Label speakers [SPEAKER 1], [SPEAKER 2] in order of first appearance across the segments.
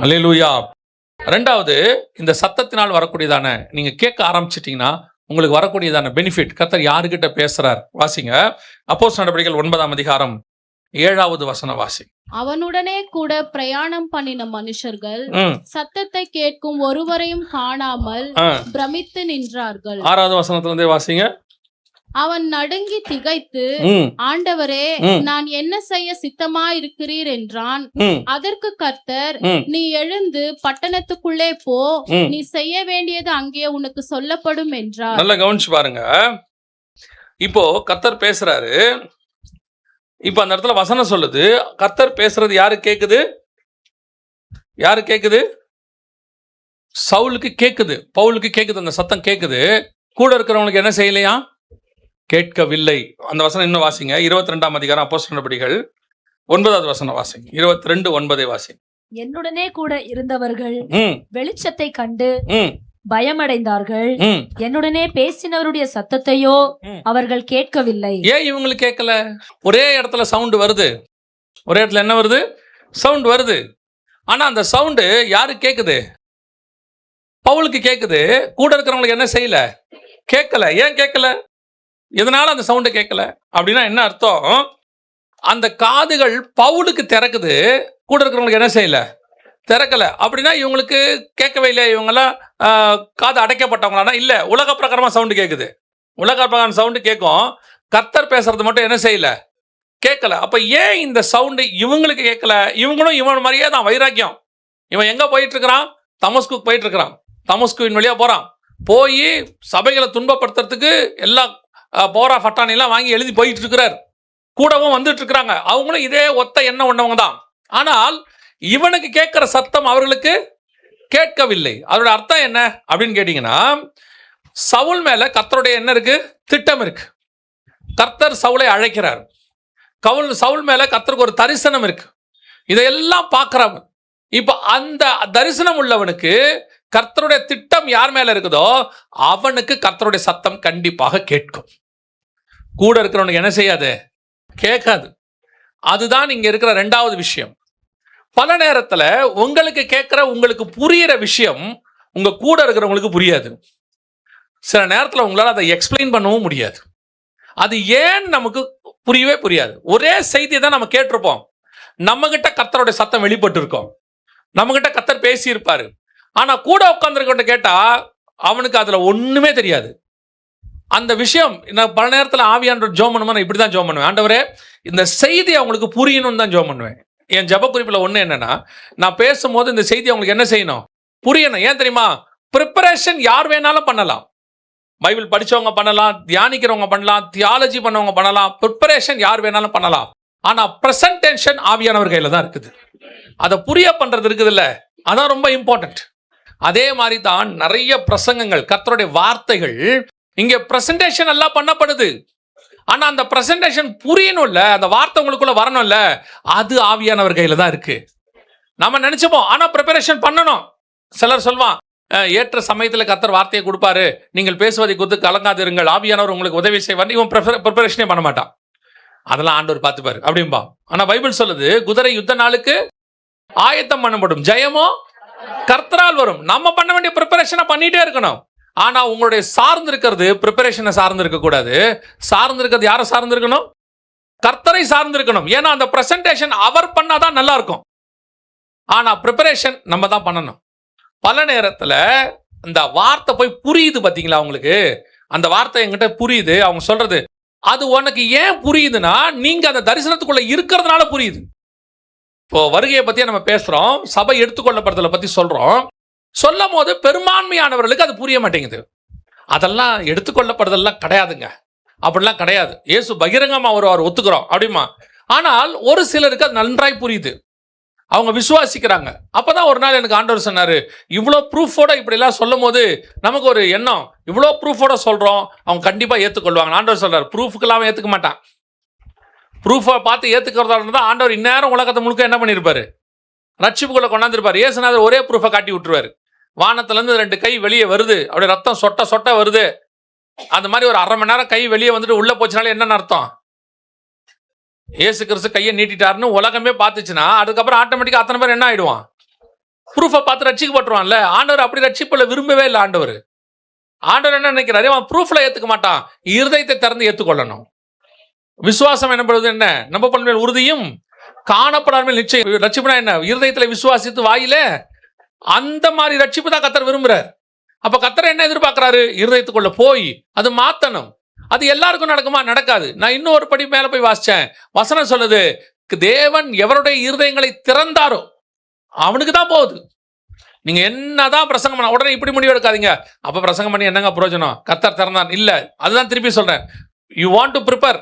[SPEAKER 1] அல்லேலூயா. ரெண்டாவது, இந்த சத்தத்தினால் வரக்கூடியதான நீங்க கேட்க ஆரம்பிச்சிட்டீங்கன்னா உங்களுக்கு வரக்கூடியதான பெனிஃபிட் கர்த்தர் யாருக்கிட்ட பேசுறார் வாசிங்க. அப்போஸ்தலர் நடவடிக்கைகள் 9ஆம் அதிகாரம் 7வது வசனம் வாசி.
[SPEAKER 2] அவனுடனே கூட பிரயாணம் பண்ணின மனுஷர்கள் சத்தத்தை கேட்கும் ஒருவரையும் காணாமல் பிரமித்து நின்றார்கள்.
[SPEAKER 1] 6வது வசனத்துல இருந்தே வாசிங்க.
[SPEAKER 2] அவன் நடுங்கி திகைத்து, ஆண்டவரே, நான் என்ன செய்ய சித்தமாயிருக்கிறீர் என்றான். அதற்கு கர்த்தர், நீ எழுந்து பட்டணத்துக்குள்ளே போ, நீ செய்ய வேண்டியது அங்கே உனக்கு சொல்லப்படும் என்றார்.
[SPEAKER 1] நல்லா கவனிச்சு பாருங்க. இப்போ கர்த்தர் பேசுறாரு. இப்ப அந்த இடத்துல வசனம் சொல்லுது, கர்த்தர் பேசுறது யாரு கேக்குது? யாரு கேக்குது? சவுலுக்கு கேக்குது, பவுலுக்கு கேக்குது. அந்த சத்தம் கேக்குது. கூட இருக்கிறவங்களுக்கு என்ன செய்யலையா? கேட்கவில்லை. அந்த வசனம் இன்னும் வாசிங்க. 22ஆம் அதிகாரம் அப்போஸ்தலர் நடவடிக்கைகள் 9வது வசனம் வாசிங்க. 22:9 வாசிங்க.
[SPEAKER 3] என்னுடனே கூட இருந்தவர்கள் வெளிச்சத்தை கண்டு பயமடைந்தார்கள். என்னுடனே பேசினவருடைய சத்தத்தையோ அவர்கள் கேட்கவில்லை.
[SPEAKER 1] ஏன் இவங்களுக்கு கேட்கல? ஒரே இடத்துல சவுண்ட் வருது. ஒரே இடத்துல என்ன வருது? சவுண்ட் வருது. ஆனா அந்த சவுண்டு யாரு கேக்குது? பவுலுக்கு கேக்குது. கூட இருக்கிறவங்களுக்கு என்ன செய்யல? கேட்கல. ஏன் கேட்கல? எதனால அந்த சவுண்டை கேட்கல அப்படின்னா என்ன அர்த்தம்? அந்த காதுகள் பவுலுக்கு திறக்குது, கூட இருக்கிறவங்களுக்கு என்ன செய்யல? திறக்கல. அப்படின்னா இவங்களுக்கு கேட்கவே இல்லை. இவங்கெல்லாம் காது அடைக்கப்பட்டவங்களானா இல்ல. உலக பிரகாரமா சவுண்டு கேட்குது. உலக பிரகாரம் சவுண்டு கேட்கும். கர்த்தர் பேசுறது மட்டும் என்ன செய்யல? கேட்கல. அப்ப ஏன் இந்த சவுண்டு இவங்களுக்கு கேட்கல? இவங்களும் இவன் மாதிரியே தான் வைராக்கியம். இவன் எங்க போயிட்டு இருக்கிறான்? தமஸ்குக்கு போயிட்டு இருக்கிறான். தமஸ்குவின் வழியா போறான். போய் சபைகளை துன்பப்படுத்துறதுக்கு எல்லா போரா ஃபட்டானிலாம் வாங்கி எழுதி போயிட்டு இருக்கிறார். கூடவும் வந்துட்டு இருக்கிறாங்க. அவங்களும் இதே ஒத்த எண்ணம் ஒண்ணவங்க தான். ஆனால் இவனுக்கு கேட்கிற சத்தம் அவர்களுக்கு கேட்கவில்லை. அதோட அர்த்தம் என்ன அப்படின்னு கேட்டீங்கன்னா, சவுல் மேல கர்த்தருடைய என்ன இருக்கு? திட்டம் இருக்கு. கர்த்தர் சவுலை அழைக்கிறார். சவுல் மேல கர்த்தருக்கு ஒரு தரிசனம் இருக்கு. இதையெல்லாம் பார்க்கிறவன். இப்ப அந்த தரிசனம் உள்ளவனுக்கு கர்த்தருடைய திட்டம் யார் மேல இருக்குதோ அவனுக்கு கர்த்தருடைய சத்தம் கண்டிப்பாக கேட்கும். கூட இருக்கிறவனுக்கு என்ன செய்யாது? கேட்காது. அதுதான் இங்க இருக்கிற ரெண்டாவது விஷயம். பல நேரத்துல உங்களுக்கு கேட்கிற, உங்களுக்கு புரியிற விஷயம் உங்க கூட இருக்கிறவங்களுக்கு புரியாது. சில நேரத்துல உங்களால அதை எக்ஸ்பிளைன் பண்ணவும் முடியாது. அது ஏன் நமக்கு புரியவே புரியாது. ஒரே செய்தியை தான் நம்ம கேட்டிருப்போம். நம்ம கிட்ட கர்த்தருடைய சத்தம் வெளிப்பட்டு இருக்கோம். நம்ம கிட்ட கர்த்தர் பேசி இருப்பாரு. ஆனா கூட உட்கார்ந்துருக்கிட்ட கேட்டா அவனுக்கு அதுல ஒண்ணுமே தெரியாது. அந்த விஷயம் நான் பல நேரத்தில் ஆவியானவர் ஜெபம் பண்ணுவேன். நான் இப்படிதான் ஜெபம் பண்ணுவேன். ஆண்டவரே, இந்த செய்தி அவங்களுக்கு புரியணும்னு தான் ஜெபம் பண்ணுவேன். என் ஜெப குறிப்பில் ஒண்ணு என்னன்னா, நான் பேசும்போது இந்த செய்தி அவங்களுக்கு என்ன செய்யணும்? புரியணும். ஏன் தெரியுமா? ப்ரிப்பரேஷன் யார் வேணாலும் பண்ணலாம். பைபிள் படிச்சவங்க பண்ணலாம், தியானிக்கிறவங்க பண்ணலாம், தியாலஜி பண்ணவங்க பண்ணலாம். ப்ரிப்பரேஷன் யார் வேணாலும் பண்ணலாம். ஆனா பிரசன்டேஷன் ஆவியானவர் கையில தான் இருக்குது. அதை புரிய பண்றது இருக்குது இல்ல, அதான் ரொம்ப இம்பார்ட்டன்ட். அதே மாதிரி தான் நிறைய பிரசங்கங்கள், கர்த்தருடைய வார்த்தைகள் இங்க பிரசன்டேஷன் எல்லாம் பண்ணப்படுது. ஆனா அந்த பிரசன்டேஷன் புரியணும்ல, அந்த வார்த்தை உங்களுக்குள்ள வரணும்ல, அது ஆவியானவர் கையில தான் இருக்கு. நம்ம நினைச்சுப்போம், ஆனா ப்ரிப்பரேஷன் பண்ணணும். சிலர் சொல்வான், ஏற்ற சமயத்தில் கர்த்தர் வார்த்தையை கொடுப்பாரு, நீங்கள் பேசுவதை குறித்து கலங்காதிருங்கள், ஆவியானவர் உங்களுக்கு உதவி செய்வார். இவன் ப்ரிப்பரேஷனே பண்ண மாட்டான். அதெல்லாம் ஆண்டவர் பார்த்துப்பாரு அப்படின்பா. ஆனா பைபிள் சொல்லுது, குதிரை யுத்த நாளுக்கு ஆயத்தம் பண்ணப்படும், ஜெயமோ கர்த்தரால் வரும். நம்ம பண்ண வேண்டிய ப்ரிப்பரேஷனை பண்ணிட்டே இருக்கணும். ஆனா உங்களுடைய சார்ந்து இருக்கிறது ப்ரிப்பரேஷனை சார்ந்து இருக்க கூடாது. சார்ந்து இருக்கிறது யாரை சார்ந்து இருக்கணும்? கர்த்தரை சார்ந்து இருக்கணும். ஏன்னா அந்த பிரசன்டேஷன் அவர் பண்ணாதான் நல்லா இருக்கும். ஆனா ப்ரிப்பரேஷன் நம்ம தான் பண்ணணும். பல நேரத்துல இந்த வார்த்தை போய் புரியுது பாத்தீங்களா உங்களுக்கு? அந்த வார்த்தை என்கிட்ட புரியுது. அவங்க சொல்றது அது உனக்கு ஏன் புரியுதுன்னா, நீங்க அந்த தரிசனத்துக்குள்ள இருக்கிறதுனால புரியுது. இப்போ வருகையை பத்தியே நம்ம பேசுறோம், சபை எடுத்துக்கொள்ளப்படுறதை பத்தி சொல்றோம். சொல்லும் போது பெரும்பான்மையானவர்களுக்கு அது புரிய மாட்டேங்குது. அதெல்லாம் எடுத்துக்கொள்ளப்படுறதெல்லாம் கிடையாதுங்க, அப்படிலாம் கிடையாது. இயேசு பகிரங்கமா வருவார், ஒத்துக்கிறோம் அப்படிமா. ஆனால் ஒரு சிலருக்கு அது நன்றாய் புரியுது, அவங்க விசுவாசிக்கிறாங்க. அப்பதான் ஒரு நாள் எனக்கு ஆண்டவர் சொன்னாரு, இவ்வளோ ப்ரூஃபோட இப்படி எல்லாம் சொல்லும் போது நமக்கு ஒரு எண்ணம், இவ்வளோ ப்ரூஃபோட சொல்றோம், அவங்க கண்டிப்பா ஏத்துக்கொள்வாங்க. ஆண்டவர் சொல்றாரு, ப்ரூஃபுக்கெல்லாம் ஏத்துக்க மாட்டான். ப்ரூஃபை பார்த்து ஏத்துக்கிறதா இருந்தால் ஆண்டவர் இந்நேரம் உலகத்தை முழுக்க என்ன பண்ணியிருப்பாரு? ரட்சிப்புக்குள்ள கொண்டாந்துருப்பாரு. இயேசுநாதர் ஒரே ப்ரூஃபை காட்டி விட்டுருவாரு. வானத்துல இருந்து 2 கை வெளியே வருது, அப்படியே ரத்தம் சொட்ட சொட்ட வருது. அந்த மாதிரி ஒரு 1/2 மணி நேரம் கை வெளியே வந்துட்டு உள்ள போச்சுனால என்னன்னு அர்த்தம்? இயேசு கிறிஸ்து கையை நீட்டிட்டாருன்னு உலகமே பார்த்துச்சுன்னா அதுக்கப்புறம் ஆட்டோமேட்டிக்கா அத்தனை பேர் என்ன ஆயிடுவான்? ப்ரூஃபை பார்த்து ரட்சிக்கப்பட்டுருவான்ல. ஆண்டவர் அப்படி ரட்சிப்புல விரும்பவே இல்லை. ஆண்டவர் என்ன நினைக்கிறாரு? அவன் ப்ரூஃப்ல ஏத்துக்க மாட்டான், இருதயத்தை திறந்து ஏத்துக்கொள்ளணும். விசுவாசம் என்னப்படுவது என்ன? நம்பப்படும் மேல் உறுதியும் காணப்படாத மேல் நிச்சயம். ரட்சிப்புனா என்ன? இருதயத்துல விசுவாசித்து வாயில, அந்த மாதிரி ரட்சிப்பு தான் கர்த்தர் விரும்புறார். அப்ப கர்த்தர் என்ன எதிர்பார்க்கிறாரு? இருதயத்துக்குள்ள போய் அது மாத்தணும். அது எல்லாருக்கும் நடக்குமா? நடக்காது. நான் இன்னும் ஒரு படி மேல போய் வாசிச்சேன். வசனம் சொல்லுது, தேவன் எவருடைய இருதயங்களை திறந்தாரோ அவனுக்கு தான் போகுது. நீங்க என்னதான் பிரசங்கம் பண்ண உடனே இப்படி முடிவு எடுக்காதீங்க. அப்ப பிரசங்கம் பண்ணி என்னங்க பிரயோஜனம்? கர்த்தர் திறந்தான் இல்ல. அதுதான் திருப்பி சொல்றேன். You want to prepare.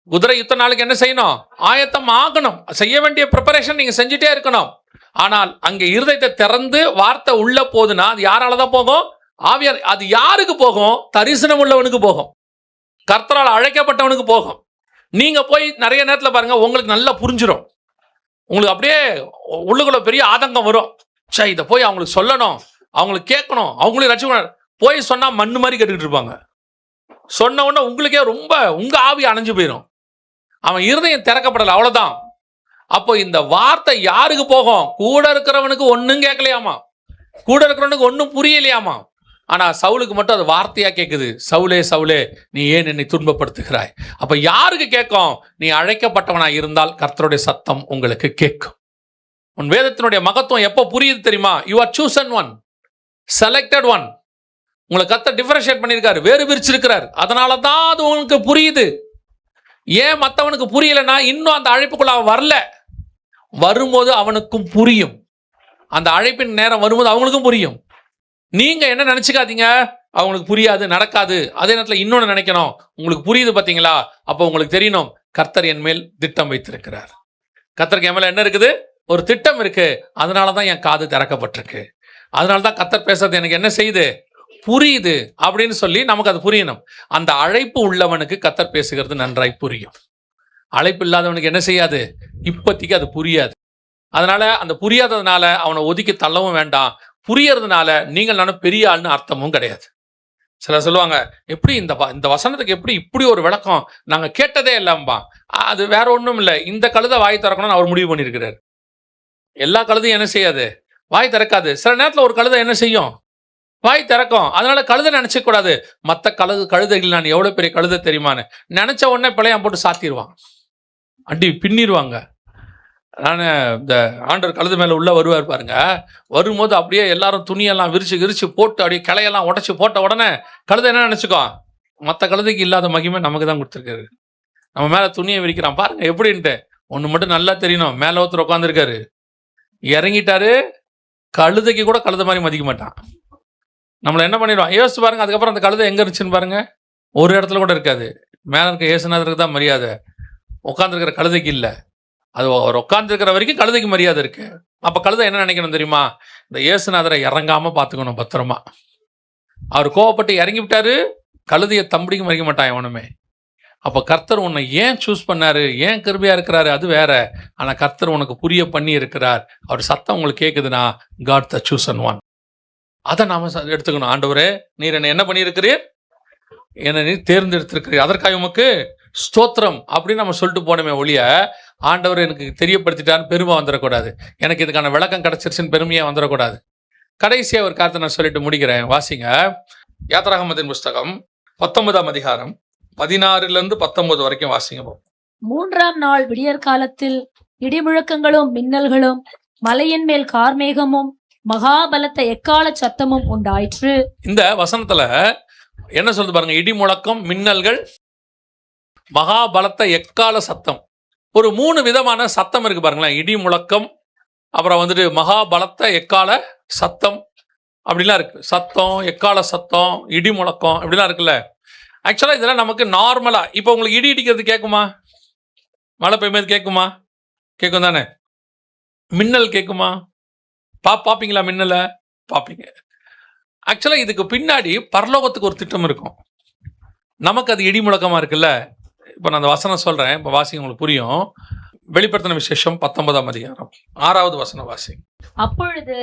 [SPEAKER 1] குதிரை யுத்த நாளுக்கு என்ன செய்யணும்? ஆயத்தம் ஆகணும். செய்ய வேண்டிய ப்ரிப்பரேஷன் நீங்க செஞ்சுட்டே இருக்கணும். ஆனால் அங்க இருதயத்தை திறந்து வார்த்தை உள்ள போகுதுன்னா அது யாராலதான் போகும்? ஆவியார். அது யாருக்கு போகும்? தரிசனம் உள்ளவனுக்கு போகும், கர்த்தரால் அழைக்கப்பட்டவனுக்கு போகும். நீங்க போய் நிறைய நேரத்துல பாருங்க, உங்களுக்கு நல்லா புரிஞ்சிடும். உங்களுக்கு அப்படியே உள்ளுக்குள்ள பெரிய ஆதங்கம் வரும். சே, இதை போய் அவங்களுக்கு சொல்லணும், அவங்களுக்கு கேட்கணும், அவங்களையும் ரட்சிக்கணும். போய் சொன்னா மண்ணு மாதிரி கேட்டுக்கிட்டு இருப்பாங்க. சொன்ன உடனே உங்களுக்கே ரொம்ப உங்க ஆவி அணைஞ்சு போயிடும். அவன் இருதயம் திறக்கப்படலை, அவ்வளவுதான். அப்போ இந்த வார்த்தை யாருக்கு போகும்? கூட இருக்கிறவனுக்கு ஒன்னும் கேட்கலையாமா, கூட இருக்கிறவனுக்கு ஒன்னும் புரியலையாமா. ஆனா சவுலுக்கு மட்டும் அது வார்த்தையா கேட்குது. சவுலே சவுலே, நீ ஏன் என்னை துன்பப்படுத்துகிறாய்? அப்ப யாருக்கு கேட்கும்? நீ அழைக்கப்பட்டவனா இருந்தால் கர்த்தருடைய சத்தம் உங்களுக்கு கேட்கும். உன் வேதத்தினுடைய மகத்துவம் எப்போ புரியுது தெரியுமா? You are chosen one, selected one. உங்களை கர்த்தர் டிஃபரன்ஷியேட் பண்ணியிருக்காரு, வேறு பிரிச்சிருக்கிறார். அதனால தான் அது உங்களுக்கு புரியுது. ஏன் மற்றவனுக்கு புரியலைன்னா, இன்னும் அந்த அழைப்புக்குள்ள அவன் வரல. வரும்போது அவனுக்கும் புரியும். அந்த அழைப்பின் நேரம் வரும்போது அவங்களுக்கும் புரியும். நீங்க என்ன நினைச்சுக்காதீங்க, அவங்களுக்கு புரியாது, நடக்காது. அதே நேரத்தில் இன்னொன்னு நினைக்கணும், உங்களுக்கு புரியுது பார்த்தீங்களா? அப்போ உங்களுக்கு தெரியணும், கர்த்தர் என் மேல் திட்டம் வைத்திருக்கிறார். கர்த்தருக்கு என் மேல என்ன இருக்குது? ஒரு திட்டம் இருக்கு. அதனாலதான் என் காது திறக்கப்பட்டிருக்கு. அதனாலதான் கர்த்தர் பேசுறது எனக்கு என்ன செய்யுது? புரியுது அப்படின்னு சொல்லி நமக்கு அது புரியணும். அந்த அழைப்பு உள்ளவனுக்கு கர்த்தர் பேசுகிறது நன்றாய் புரியும். அழைப்பு இல்லாதவனுக்கு என்ன செய்யாது? இப்போதைக்கு அது புரியாது. அதனால அந்த புரியாததுனால அவனை ஒதுக்கி தள்ளவும் வேண்டாம். புரியறதுனால நீங்கள் நானும் பெரிய ஆள்னு அர்த்தமும் கிடையாது. சிலர் சொல்லுவாங்க, எப்படி இந்த வசனத்துக்கு எப்படி இப்படி ஒரு விளக்கம் நாங்க கேட்டதே இல்லம்பா. அது வேற ஒன்றும் இல்லை. இந்த கழுதை வாய் திறக்கணும்னு அவர் முடிவு பண்ணியிருக்கிறார். எல்லா கழுதையும் என்ன செய்யாது? வாய் திறக்காது. சில நேரத்தில் ஒரு கழுதை என்ன செய்யும்? வாய் திறக்கும். அதனால கழுதை நினைச்ச கூடாது. மற்ற கழுதைகள் நான் எவ்வளவு பெரிய கழுதை தெரியுமான்னு நினைச்ச உடனே பிள்ளையாம் போட்டு சாத்திடுவான், அடி பின்னிடுவாங்க. நான் இந்த ஆண்டவர் கழுது மேலே உள்ள வருவார் பாருங்க. வரும்போது அப்படியே எல்லாரும் துணியெல்லாம் விரிச்சு போட்டு அப்படியே கிளையெல்லாம் உடச்சி போட்ட உடனே கழுதை என்ன நினச்சிக்கோ? மற்ற கழுதைக்கு இல்லாத மகிமை நமக்கு தான் கொடுத்துருக்காரு. நம்ம மேலே துணியை விரிக்கிறான் பாருங்க எப்படின்ட்டு. ஒன்று மட்டும் நல்லா தெரியணும், மேலே ஒருத்தர் உட்காந்துருக்காரு, இறங்கிட்டாரு. கழுதைக்கு கூட கழுதை மாதிரி மதிக்க மாட்டான். நம்மளை என்ன பண்ணிடுவான் யோசிச்சு பாருங்க. அதுக்கப்புறம் அந்த கழுதை எங்கே இருந்துச்சுன்னு பாருங்க. ஒரு இடத்துல கூட இருக்காது. மேலே இருக்க இயேசுநாதருக்கு தான் மரியாதை, உட்காந்துருக்கிற கழுதைக்கு இல்லை. அது அவர் உட்காந்துருக்கிற வரைக்கும் கழுதைக்கு மரியாதை இருக்கு. அப்ப கழுதை என்ன நினைக்கணும் தெரியுமா? இந்த இயேசுநாதரை இறங்காம பார்த்துக்கணும் பத்திரமா. அவர் கோவப்பட்டு இறங்கி விட்டாரு, கழுதையை தம்பிடிக்கு மறிக்க மாட்டான் எவனுமே. அப்ப கர்த்தர் உன்னை ஏன் சூஸ் பண்ணாரு, ஏன் கிருபையா இருக்கிறாரு அது வேற. ஆனா கர்த்தர் உனக்கு புரிய பண்ணி இருக்கிறார். அவர் சத்தம் உங்களுக்கு கேட்குதுன்னா, காட் த சூசன் ஒன். அதை நாம எடுத்துக்கணும். ஆண்டவரே, நீர் என்னை என்ன பண்ணியிருக்கிறீர்? என்னை நீர் தேர்ந்தெடுத்திருக்கிறீர், அதற்காக உமக்கு ஸ்தோத்திரம் அப்படின்னு நம்ம சொல்லிட்டு போனோமே ஒழிய, ஆண்டவர் எனக்கு தெரியப்படுத்திட்டான்னு பெருமை வந்துடக்கூடாது, எனக்கு இதுக்கான விளக்கம் கிடைச்சிருச்சுன்னு பெருமையாக வந்துடக்கூடாது. கடைசியாக ஒரு காரியத்தை நான் சொல்லிட்டு முடிக்கிறேன். வாசிங்க யாத்திராகமத்தின் புஸ்தகம் 19ஆம் அதிகாரம் 16 19 வரைக்கும் வாசிங்க.
[SPEAKER 3] 3ஆம் நாள் விடியற் காலத்தில் இடிமுழக்கங்களும் மின்னல்களும் மலையின் மேல் கார்மேகமும் மகாபலத்த எக்கால சத்தமும் உண்டாயிற்று.
[SPEAKER 1] இந்த வசனத்துல என்ன சொல்லுது பாருங்க? இடி முழக்கம், மின்னல்கள், மகாபலத்த எக்கால சத்தம். ஒரு 3 விதமான சத்தம் இருக்கு பாருங்களேன். இடி முழக்கம், அப்புறம் வந்துட்டு மகாபலத்த எக்கால சத்தம் அப்படிலாம் இருக்கு. சத்தம், எக்கால சத்தம், இடி முழக்கம் இப்படிலாம் இருக்குல்ல. ஆக்சுவலா இதெல்லாம் நமக்கு நார்மலா, இப்போ உங்களுக்கு இடி இடிக்கிறது கேட்குமா? மழை பெய்யும்போது கேட்குமா? கேட்கும் தானே. மின்னல் கேட்குமா? பாப்பீங்களா? மின்னலை பார்ப்பீங்க. ஆக்சுவலா இதுக்கு பின்னாடி பரலோகத்துக்கு ஒரு திட்டம் இருக்கும். நமக்கு அது இடி முழக்கமா இருக்குல்ல. இப்போ நான் அந்த வசனம் சொல்றேன், இப்போ வாசிங்க, உங்களுக்கு புரியும். வெளிப்படுத்தின விசேஷம் 19ஆம் அதிகாரம் 6வது வசனம் வாசி.
[SPEAKER 3] அப்பொழுது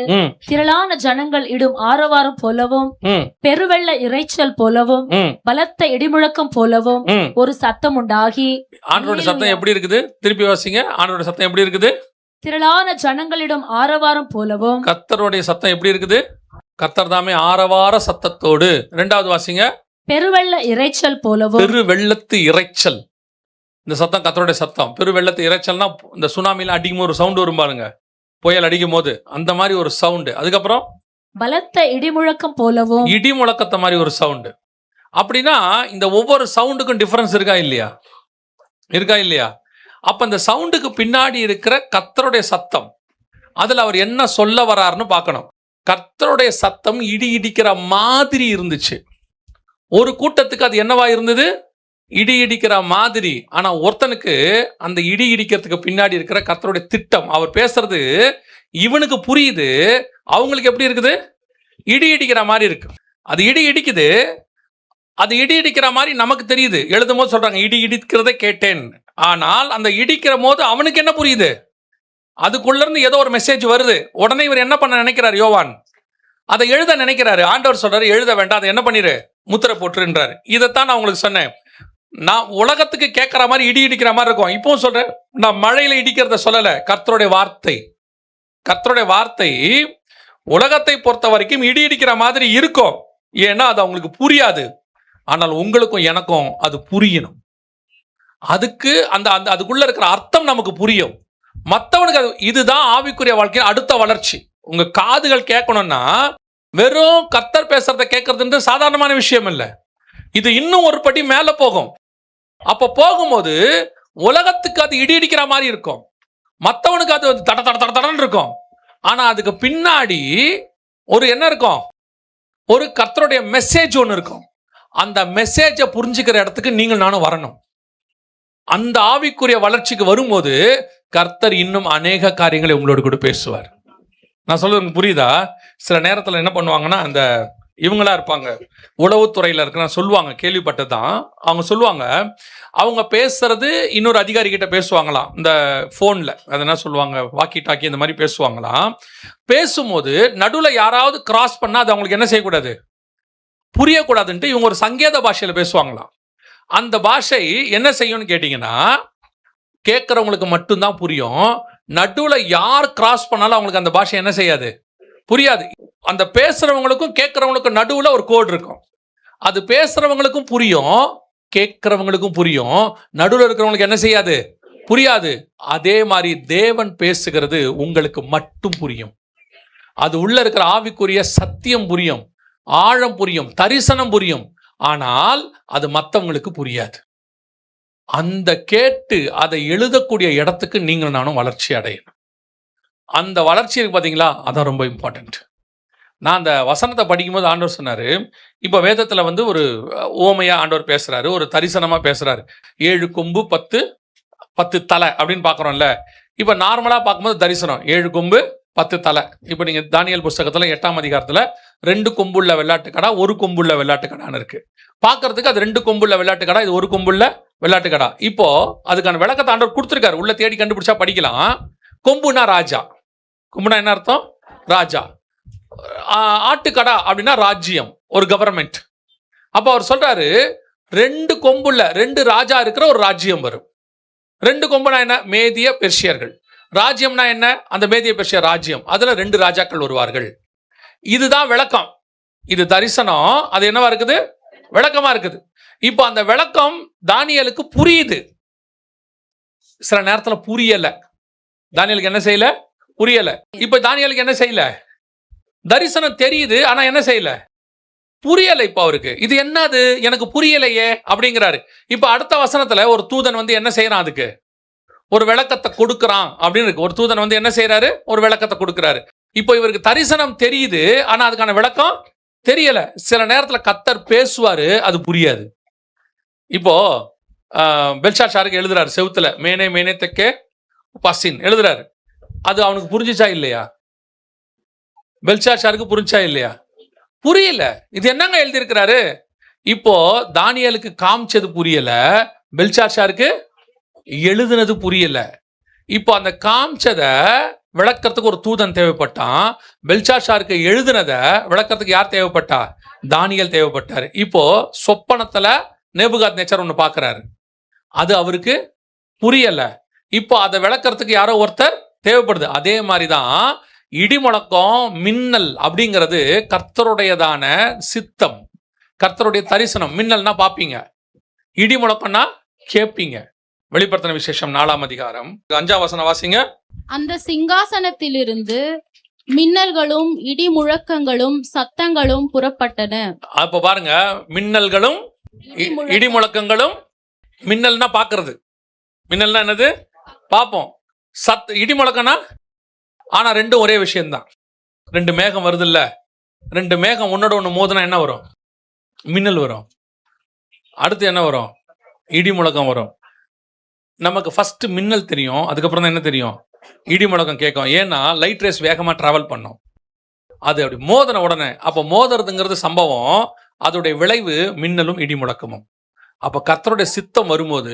[SPEAKER 3] திரளான ஜனங்கள் இடும் ஆரவாரம் போலவும் பெருவெள்ள இறைச்சல் போலவும் பலத்த இடிமுழக்கம் போலவும் ஒரு சத்தம் உண்டாகி.
[SPEAKER 1] ஆண்டவருடைய சத்தம் எப்படி இருக்குது? திருப்பி வாசிங்க. ஆண்டவருடைய சத்தம் எப்படி இருக்குது?
[SPEAKER 3] திரளான ஜனங்களிடம் ஆரவாரம் போலவும்.
[SPEAKER 1] கர்த்தருடைய சத்தம் எப்படி இருக்குது? கர்த்தர் தாமே ஆரவார சத்தத்தோடு. இரண்டாவது வாசிங்க.
[SPEAKER 3] பெருவெள்ள இரைச்சல் போலவும்.
[SPEAKER 1] பெரு வெள்ளத்து இரைச்சல். இந்த சத்தம் கர்த்தருடைய சத்தம். பெரு வெள்ளத்து இரைச்சல்னா இந்த சுனாமில அடிக்கும் போது ஒரு சவுண்ட் வரும் பாருங்க, புயல் அடிக்கும் போது அந்த மாதிரி ஒரு சவுண்டு. அதுக்கப்புறம்
[SPEAKER 3] பலத்த இடிமுழக்கம் போலவும்.
[SPEAKER 1] இடி முழக்கத்தை மாதிரி ஒரு சவுண்டு. அப்படின்னா இந்த ஒவ்வொரு சவுண்டுக்கும் டிஃபரன்ஸ் இருக்கா இல்லையா? இருக்கா இல்லையா? அப்ப இந்த சவுண்டுக்கு பின்னாடி இருக்கிற கர்த்தருடைய சத்தம், அதுல அவர் என்ன சொல்ல வராருன்னு பார்க்கணும். கர்த்தருடைய சத்தம் இடி இடிக்கிற மாதிரி இருந்துச்சு. ஒரு கூட்டத்துக்கு அது என்னவா இருந்தது? இடி இடிக்கிற மாதிரி. ஆனா ஒருத்தனுக்கு அந்த இடி இடிக்கிறதுக்கு பின்னாடி இருக்கிற கர்த்தருடைய திட்டம், அவர் பேசுறது இவனுக்கு புரியுது. அவங்களுக்கு எப்படி இருக்குது? இடி இடிக்கிற மாதிரி இருக்கு. அது இடி இடிக்குது. அது இடி இடிக்கிற மாதிரி நமக்கு தெரியுது. எழுதும் போது சொல்றாங்க இடி இடிக்கிறதை கேட்டேன். ஆனால் அந்த இடிக்கிற போது அவனுக்கு என்ன புரியுது? அதுக்குள்ள இருந்து ஏதோ ஒரு மெசேஜ் வருது. உடனே இவர் என்ன பண்ண நினைக்கிறார்? யோவான் அதை எழுத நினைக்கிறாரு. ஆண்டவர் சொல்றாரு எழுத வேண்டாம், அதை என்ன பண்ணிரு, முத்திரை போட்டுருன்றாரு. இதைத்தான் நான் உங்களுக்கு சொன்னேன். நான் உலகத்துக்கு கேட்கிற மாதிரி இடி இடிக்கிற மாதிரி இருக்கும். இப்பவும் சொல்றேன், நான் மழையில இடிக்கிறத சொல்லல. கர்த்தருடைய வார்த்தை, கர்த்தருடைய வார்த்தை உலகத்தை பொறுத்த வரைக்கும் இடி இடிக்கிற மாதிரி இருக்கும். ஏன்னா அது அவங்களுக்கு புரியாது. ஆனால் உங்களுக்கும் எனக்கும் அது புரியணும். அதுக்கு அந்த அந்த அதுக்குள்ள இருக்கிற அர்த்தம் நமக்கு புரியும். மற்றவனுக்கு அது இதுதான் ஆவிக்குரிய வாழ்க்கையில் அடுத்த வளர்ச்சி. உங்க காதுகள் கேட்கணும்னா வெறும் கர்த்தர் பேசுறத கேட்கறதுன்றது சாதாரணமான விஷயம் இல்லை. இது இன்னும் ஒரு படி மேல போகும். அப்ப போகும்போது உலகத்துக்கு அது இடி இடிக்கிற மாதிரி இருக்கும், மற்றவனுக்கு அது தட தட தட தடன்னு இருக்கும். ஆனா அதுக்கு பின்னாடி ஒரு என்ன இருக்கும்? ஒரு கர்த்தருடைய மெசேஜ் ஒன்று இருக்கும். அந்த மெசேஜை புரிஞ்சுக்கிற இடத்துக்கு நீங்கள் நானும் வரணும். அந்த ஆவிக்குரிய வளர்ச்சிக்கு வரும்போது கர்த்தர் இன்னும் அநேக காரியங்களை உங்களோடு கூட பேசுவார். நான் சொல்றது உங்களுக்கு புரியுதா? சில நேரத்தில் என்ன பண்ணுவாங்கன்னா, அந்த இவங்களா இருப்பாங்க, உளவுத்துறையில் இருக்கிற சொல்லுவாங்க, கேள்விப்பட்டது தான். அவங்க சொல்லுவாங்க, அவங்க பேசுறது இன்னொரு அதிகாரி கிட்ட பேசுவாங்களாம் இந்த ஃபோனில். அது என்ன சொல்லுவாங்க, வாக்கி டாக்கி இந்த மாதிரி பேசுவாங்களாம். பேசும்போது நடுவில் யாராவது கிராஸ் பண்ணால் அது அவங்களுக்கு என்ன செய்யக்கூடாது, புரியக்கூடாதுன்ட்டு இவங்க ஒரு சங்கேத பாஷையில் பேசுவாங்களாம். அந்த பாஷை என்ன செய்யும்னு கேட்டிங்கன்னா, கேட்குறவங்களுக்கு மட்டும்தான் புரியும். நடுவில் யார் கிராஸ் பண்ணாலும் அவங்களுக்கு அந்த பாஷை என்ன செய்யாது, புரியாது. அந்த பேசுறவங்களுக்கும் கேட்குறவங்களுக்கும் நடுவில் ஒரு கோடு இருக்கும். அது பேசுறவங்களுக்கும் புரியும், கேட்குறவங்களுக்கும் புரியும். நடுவில் இருக்கிறவங்களுக்கு என்ன செய்யாது, புரியாது. அதே மாதிரி தேவன் பேசுகிறது உங்களுக்கு மட்டும் புரியும். அது உள்ள இருக்கிற ஆவிக்குரிய சத்தியம் புரியும், ஆழம் புரியும், தரிசனம் புரியும். ஆனால் அது மற்றவங்களுக்கு புரியாது. அந்த கேட்டு அதை எழுதக்கூடிய இடத்துக்கு நீங்கள் நானும் வளர்ச்சி அடையணும். அந்த வளர்ச்சி இருக்கு பார்த்தீங்களா, அதான் ரொம்ப இம்பார்ட்டன்ட். நான் அந்த வசனத்தை படிக்கும்போது ஆண்டவர் சொன்னார், இப்போ வேதத்தில் வந்து ஒரு ஓமையாக ஆண்டவர் பேசுகிறாரு, ஒரு தரிசனமாக பேசுகிறாரு. 7 கொம்பு 10 தலை அப்படின்னு பார்க்குறோம்ல. இப்போ நார்மலாக பார்க்கும்போது தரிசனம் 7 கொம்பு 10 தலை. இப்போ நீங்கள் தானியேல் புஸ்தகத்தில் 8ஆம் அதிகாரத்தில் 2 கொம்புள்ள வெள்ளாட்டுக்கடா, 1 கொம்புள்ள வெள்ளாட்டுக்கடான்னு இருக்கு. பார்க்கறதுக்கு அது 2 கொம்புள்ள வெள்ளாட்டுக்கடா, இது 1 கொம்புள்ள வெள்ளாட்டுக்கடா. இப்போ அதுக்கான விளக்கத்தை ஆண்டவர் கொடுத்துருக்காரு, உள்ள தேடி கண்டுபிடிச்சா படிக்கலாம். கொம்புனா ராஜா, கொம்புனா என்ன அர்த்தம், ராஜா. ஆட்டுக்கடா அப்படின்னா ராஜ்யம், ஒரு கவர்மெண்ட். அப்போ அவர் சொல்றாரு 2 கொம்புள்ள 2 ராஜா இருக்கிற ஒரு ராஜ்யம் வரும். 2 கொம்புனா என்ன, மேதிய பெர்ஷியர்கள். ராஜ்யம்னா என்ன, அந்த மேதிய பெர்ஷிய ராஜ்யம், அதுல 2 ராஜாக்கள் வருவார்கள். இதுதான் விளக்கம். இது தரிசனம், அது என்னவா இருக்குது, விளக்கமா இருக்குது. இப்போ அந்த விளக்கம் தானியேலுக்கு புரியுது. சில நேரத்துல புரியல. தானியேலுக்கு என்ன செய்யல, புரியல. இப்ப தானியேலுக்கு என்ன செய்யல, தரிசனம் தெரியுது, ஆனா என்ன செய்யல, புரியல. இப்ப அவருக்கு இது என்னது, எனக்கு புரியலையே அப்படிங்கிறாரு. இப்ப அடுத்த வசனத்துல ஒரு தூதன் வந்து என்ன செய்யறான், அதுக்கு ஒரு விளக்கத்தை கொடுக்கறான் அப்படின்னு இருக்கு. ஒரு தூதன் வந்து என்ன செய்யறாரு, ஒரு விளக்கத்தை கொடுக்கிறாரு. இப்போ இவருக்கு தரிசனம் தெரியுது, ஆனா அதுக்கான விளக்கம் தெரியல. சில நேரத்துல கர்த்தர் பேசுவாரு, அது புரியாது. இப்போ பெல்ஷாத்சாருக்கு எழுதுறாரு, செவுத்துல மேனே மேனே தெக்கே பசின் எழுதுறாரு. அது அவனுக்கு புரிஞ்சுச்சா இல்லையா, பெல்ஷாத்சாருக்கு புரிஞ்சா இல்லையா, புரியல. இது என்னங்க எழுதியிருக்கிறாரு. இப்போ தானியேலுக்கு காமிச்சது புரியல, பெல்ஷாத்சாருக்கு எழுதுனது புரியல. இப்போ அந்த காமிச்சத விளக்கறதுக்கு ஒரு தூதன் தேவைப்பட்டான். பெல்ஷாத்சாருக்கு எழுதுனத விளக்கறதுக்கு யார் தேவைப்பட்டா, தானியேல் தேவைப்பட்டாரு. இப்போ சொப்பனத்துல நேபுகாத்நேச்சர் ஒன்று பார்க்குறாரு, அது அவருக்கு புரியல. இப்போ அதை விளக்கறதுக்கு யாரோ ஒருத்தர் தேவைப்படுது. அதே மாதிரிதான் இடி முழக்கம், மின்னல் அப்படிங்கிறது கர்த்தருடையதான சித்தம், கர்த்தருடைய தரிசனம். மின்னல்னா பார்ப்பீங்க, இடி முழக்கம்னா கேட்பீங்க. வெளிப்படுத்தின விசேஷம் 4ஆம் அதிகாரம் 5ஆம் வசனம் வாசிங்க.
[SPEAKER 2] அந்த சிங்காசனத்திலிருந்து மின்னல்களும் இடி முழக்கங்களும் சத்தங்களும் புறப்பட்டன.
[SPEAKER 1] அப்ப பாருங்க, மின்னல்களும் இடி முழக்கங்களும். மின்னல்னா பாக்குறது, மின்னல்னா என்னது? பார்ப்போம். இடி முழக்கம்னா, ஆனா ரெண்டும் ஒரே விஷயம்தான். ரெண்டு மேகம் வருது இல்ல, ரெண்டு மேகம் ஒன்னோட ஒண்ணு மோதினா என்ன வரும்? மின்னல் வரும். அடுத்து என்ன வரும்? இடி முழக்கம் வரும். நமக்கு ஃபர்ஸ்ட் மின்னல் தெரியும், அதுக்கப்புறம் தான் என்ன தெரியும்? இடி முழக்கம் கேட்கும். ஏன்னா லைட் ரேஸ் வேகமா டிராவல் பண்ணும். அது அப்படி மோதின உடனே, அப்ப மோதுறதுங்கிறது சம்பவம், அதோடைய விளைவு மின்னலும் இடி முழக்கமும். அப்ப கர்த்தருடைய சித்தம் வரும்போது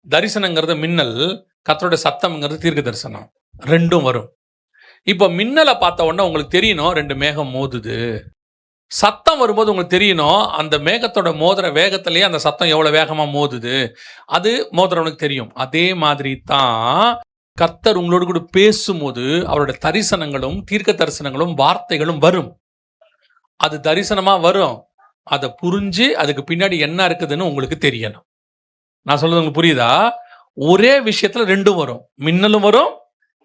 [SPEAKER 1] தரிசனங்கிறது மின்னல், கர்த்தருடைய சத்தம்ங்கிறது தீர்க்க தரிசனம், ரெண்டும் வரும். இப்ப மின்னலை பார்த்த உடனே உங்களுக்கு தெரியணும் ரெண்டு மேகம் மோதுது. சத்தம் வரும்போது உங்களுக்கு தெரியணும் அந்த மேகத்தோட மோதுற வேகத்திலேயே அந்த சத்தம் எவ்வளவு வேகமா மோதுது, அது மோதுறவனுக்கு தெரியும். அதே மாதிரி தான் கர்த்தர் உங்களோடு கூட பேசும்போது அவருடைய தரிசனங்களும் தீர்க்க தரிசனங்களும் வார்த்தைகளும் வரும். அது தரிசனமா வரும். அதை புரிஞ்சு அதுக்கு பின்னாடி என்ன இருக்குதுன்னு உங்களுக்கு தெரியணும். நான் சொல்றது உங்களுக்கு புரியுதா? ஒரே விஷயத்துல ரெண்டும் வரும், மின்னலும் வரும்,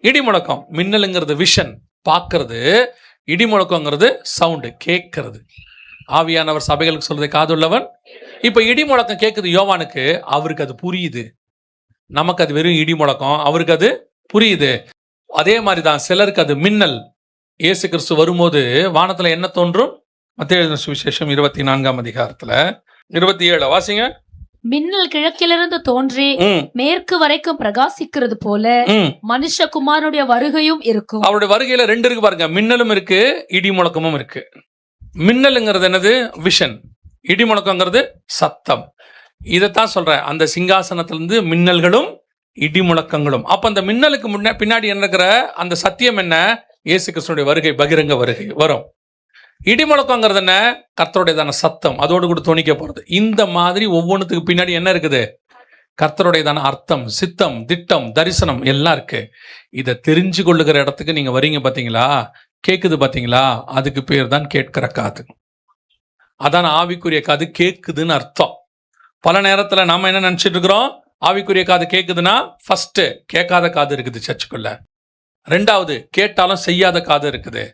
[SPEAKER 1] இடி முழக்கம். மின்னலுங்கிறது விஷன், பார்க்கறது. இடி முழக்கங்கிறது சவுண்டு, கேட்கறது. ஆவியானவர் சபைகளுக்கு சொல்றதை காதுள்ளவன். இப்ப இடி முழக்கம் கேட்குது யோவானுக்கு, அவருக்கு அது புரியுது. நமக்கு அது வெறும் இடி முழக்கம், அவருக்கு அது புரியுது. அதே மாதிரிதான் சிலருக்கு அது மின்னல். இயேசு கிறிஸ்து வரும்போது வானத்துல என்ன தோன்றும்? மத்தேயு எழுதின சுவிசேஷம் 24ஆம் அதிகாரத்துல 27 வாசிங்க.
[SPEAKER 3] மின்னல் கிழக்கிலிருந்து தோன்றி மேற்கு வரைக்கும் பிரகாசிக்கிறது போல மனுஷகுமாரனுடைய வருகையும் இருக்கும்.
[SPEAKER 1] அவருடைய வருகையில ரெண்டு இருக்கு பாருங்க, மின்னலும் இருக்கு, இடி முழக்கமும் இருக்கு. மின்னலுங்கிறது என்னது? விஷன். இடி முழக்கங்கிறது சத்தம். இதைத்தான் சொல்றேன், அந்த சிங்காசனத்திலிருந்து மின்னல்களும் இடி முழக்கங்களும். அப்ப அந்த மின்னலுக்கு பின்னாடி என்ன இருக்கிற அந்த சத்தியம் என்ன? இயேசு கிறிஸ்துவினுடைய வருகை, பகிரங்க வருகை வரும். இடி முழக்கங்கிறது என்ன? கர்த்தருடையதான சத்தம், அதோடு கூட துணிக்க போறது. இந்த மாதிரி ஒவ்வொன்றுத்துக்கு பின்னாடி என்ன இருக்குது? கர்த்தருடையதான அர்த்தம், சித்தம், திட்டம், தரிசனம் எல்லாம் இருக்கு. இதை தெரிஞ்சு கொள்ளுகிற இடத்துக்கு நீங்க வரீங்க பாத்தீங்களா, கேக்குது பாத்தீங்களா, அதுக்கு பேர் தான் கேட்கிற காது. அதான் ஆவிக்குரிய காது கேக்குதுன்னு அர்த்தம். பல நேரத்துல நாம என்ன நினைச்சிட்டு இருக்கிறோம்? ஆவிக்குரிய காது கேக்குதுன்னா ஃபர்ஸ்ட் கேட்காத காது இருக்குது சர்ச்சுக்குள்ள, ரெண்டாவது கேட்டாலும் செய்யாத காது இருக்குது,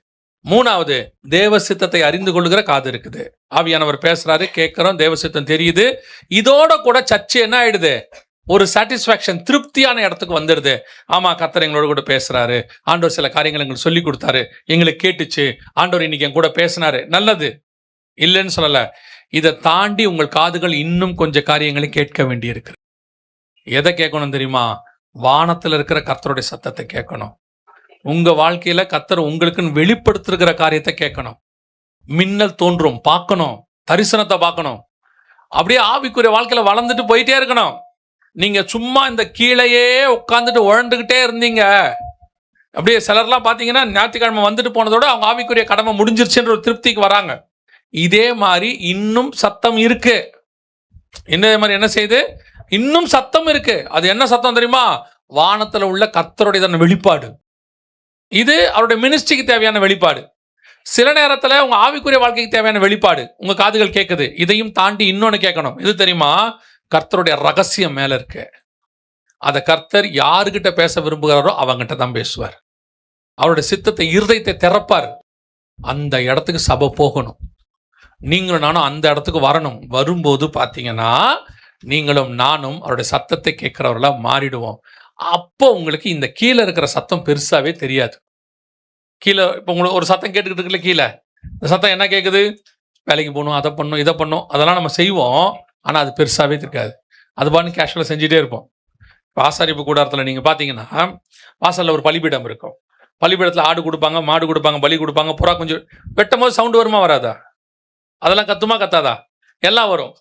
[SPEAKER 1] மூணாவது தேவ சித்தத்தை அறிந்து கொள்ளுகிற காது இருக்குது. ஆவியானவர் பேசுறாரு, கேட்கிறோம், தேவ சித்தம் தெரியுது. இதோட கூட சர்ச்சு என்ன ஆயிடுது? ஒரு சாட்டிஸ்பாக்சன், திருப்தியான இடத்துக்கு வந்துடுது. ஆமா, கர்த்தர் எங்களோட கூட பேசுறாரு, ஆண்டவர் சில காரியங்கள் எங்களுக்கு சொல்லி கொடுத்தாரு, எங்களுக்கு கேட்டுச்சு, ஆண்டவர் இன்னைக்கு என் கூட பேசினாரு, நல்லது, இல்லைன்னு சொல்லல. இதை தாண்டி உங்கள் காதுகள் இன்னும் கொஞ்சம் காரியங்களை கேட்க வேண்டி இருக்கு. எதை கேட்கணும் தெரியுமா? வானத்தில் இருக்கிற கர்த்தருடைய சத்தத்தை கேட்கணும். உங்க வாழ்க்கையில கர்த்தர் உங்களுக்குன்னு வெளிப்படுத்திருக்கிற காரியத்தை கேட்கணும். மின்னல் தோன்றும், பார்க்கணும், தரிசனத்தை பார்க்கணும். அப்படியே ஆவிக்குரிய வாழ்க்கையில வளர்ந்துட்டு போயிட்டே இருக்கணும். நீங்க சும்மா இந்த கீழையே உட்காந்துட்டு உழண்டுகிட்டே இருந்தீங்க, அப்படியே சிலர்லாம் பாத்தீங்கன்னா ஞாயிற்றுக்கிழமை வந்துட்டு போனதோட அவங்க ஆவிக்குரிய கடமை முடிஞ்சிருச்சுன்ற ஒரு திருப்திக்கு வராங்க. இதே மாதிரி இன்னும் சத்தம் இருக்கு. இதே மாதிரி என்ன செய்யுது? இன்னும் சத்தம் இருக்கு. அது என்ன சத்தம் தெரியுமா? வானத்துல உள்ள கர்த்தருடைய வெளிப்பாடு. இது அவருடைய மினிஸ்ட்ரிக்கு தேவையான வெளிப்பாடு. சில நேரத்துல உங்க ஆவிக்குரிய வாழ்க்கைக்கு தேவையான வெளிப்பாடு உங்க காதுகள் கேட்குது. இதையும் தாண்டி இன்னொன்னு கேட்கணும். இது தெரியுமா? கர்த்தருடைய ரகசியம் மேல இருக்கு. அதை கர்த்தர் யாருகிட்ட பேச விரும்புகிறாரோ அவங்கிட்ட தான் பேசுவார். அவருடைய சித்தத்தை, இருதயத்தை திறப்பார். அந்த இடத்துக்கு சபை போகணும். நீங்களும் நானும் அந்த இடத்துக்கு வரணும். வரும்போது பார்த்தீங்கன்னா நீங்களும் நானும் அவருடைய சத்தத்தை கேட்கிறவர்களா மாறிடுவோம். அப்போ உங்களுக்கு இந்த கீழே இருக்கிற சத்தம் பெருசாவே தெரியாது. கீழே இப்போ உங்களுக்கு ஒரு சத்தம் கேட்டுக்கிட்டு இருக்குல்ல, கீழே இந்த சத்தம் என்ன கேட்குது? வேலைக்கு போகணும், அதை பண்ணணும், இதை பண்ணணும், அதெல்லாம் நம்ம செய்வோம். ஆனால் அது பெருசாவே இருக்காது. அது பாட்டு கேஷுவலாக செஞ்சுட்டே இருப்போம். ஆசாரிப்பு கூடாரத்தில் நீங்கள் பார்த்தீங்கன்னா வாசலில் ஒரு பலிபீடம் இருக்கும். பலிபீடத்தில் ஆடு கொடுப்பாங்க, மாடு கொடுப்பாங்க, பலி கொடுப்பாங்க. புறா கொஞ்சம் வெட்டும் போது சவுண்டு வருமா வராதா? அதெல்லாம் கத்துமா கத்தாதா? எல்லாம் வரும்.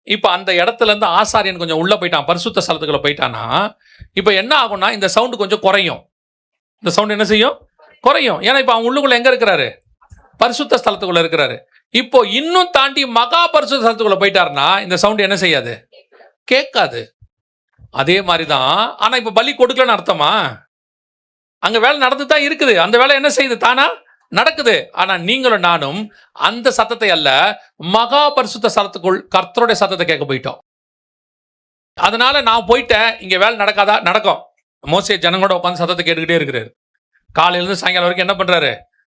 [SPEAKER 1] இப்போ அந்த இடத்துல இருந்து ஆசாரியன் கொஞ்சம் உள்ள போயிட்டான், பரிசுத்த ஸ்தலத்துக்குள்ள போயிட்டானா, இப்போ என்ன ஆகும்னா இந்த சவுண்டு கொஞ்சம் குறையும். இந்த சவுண்ட் என்ன செய்யும்? குறையும். ஏன்னா இப்போ அவன் உள்ளுக்குள்ள எங்க இருக்கிறாரு? பரிசுத்த ஸ்தலத்துக்குள்ள இருக்கிறாரு. இப்போ இன்னும் தாண்டி மகா பரிசுத்த ஸ்தலத்துக்குள்ள போயிட்டாருன்னா இந்த சவுண்ட் என்ன செய்யாது? கேட்காது. அதே மாதிரிதான். ஆனா இப்ப பலி கொடுக்கலன்னு அர்த்தமா? அங்க வேலை நடந்து தான் இருக்குது. அந்த வேலை என்ன செய்யுது? தானா நடக்குது. ஆனா நீங்களும் நானும் அந்த சத்தத்தை அல்ல, மகா பரிசுத்த சத்தத்துக்குள் கர்த்தருடைய சத்தத்தை கேட்க போயிட்டோம். அதனால நான் போயிட்டேன், இங்க வேலை நடக்காதா? நடக்கும். மோசே ஜனங்களோட உட்காந்து சத்தத்தை கேட்டுக்கிட்டே இருக்கிறாரு. காலையிலிருந்து சாயங்காலம் வரைக்கும் என்ன பண்றாரு?